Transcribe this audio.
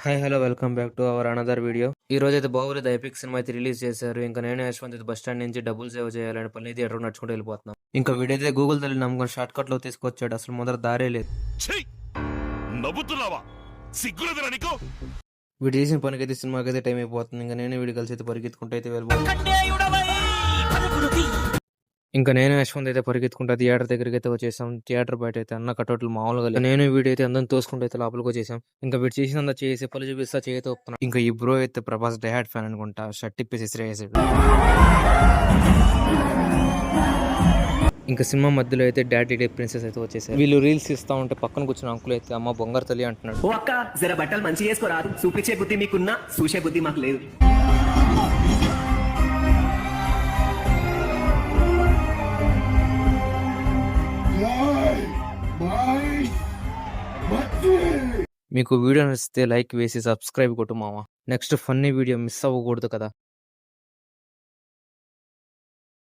Hi hello welcome back to our another video. ఈ రోజు అయితే బాహుబలి ద ఎపిక్ సినిమా అయితే రిలీజ్ చేశారు. ఇంకా నేను యశ్వంత్ అయితే బస్ స్టాండ్ నుంచి డబ్బులు సేవ్ చేయాలని పని థియేటర్ నడుచుకుంటూ వెళ్ళిపోతున్నాం. ఇంకా వీడైతే గూగుల్ తల్లి నమ్మకం షార్ట్ కట్ లో తీసుకొచ్చాడు. అసలు మొదట దారే లేదు. వీడు చేసిన పనికైతే సినిమాకి అయితే టైం అయిపోతుంది. ఇంకా నేను వీడు కలిసి అయితే పరిగెత్తుకుంటూ అయితే వెళ్ళిపోతున్నాను. ఇంకా నేను యశ్వంత్ అయితే పరిగెత్తుకుంటా థియేటర్ దగ్గరికి అయితే వచ్చేసాం. థియేటర్ బయట అయితే అన్న కటౌట్లు మామూలుగా లేదు. నేను వీడైతే అందరం తోసుకుంటూ అయితే లోపలికి వచ్చేసాం. ఇంకా వీడు చేసినంత చేసి పలు చూపిస్తా చేతి ఒప్పుతున్నా. ఇంకా ఈ బ్రో అయితే ప్రభాస్ డైహార్డ్ ఫ్యాన్ అనుకుంటా. షర్ట్ ఇప్పేసి ఇసిరేసాడు. ఇంకా సినిమా మధ్యలో అయితే డాడీ డే ప్రిన్సెస్ అయితే వచ్చేసారు. వీళ్ళు రీల్స్ ఇస్తా ఉంటే పక్కన కూర్చున్న అంకుల్ అయితే అమ్మ బొంగారు తల్లి అంటున్నాడు. ఓ అక్క జర బట్టలు మంచిగా వేసుకోరాదు. చూపించే బుద్ధి మీకున్నా చూసే బుద్ధి మాకు లేదు. మీకు వీడియో నచ్చితే లైక్ వేసి సబ్స్క్రైబ్ కొట్టు మామ. నెక్స్ట్ ఫన్నీ వీడియో మిస్ అవ్వకూడదు కదా.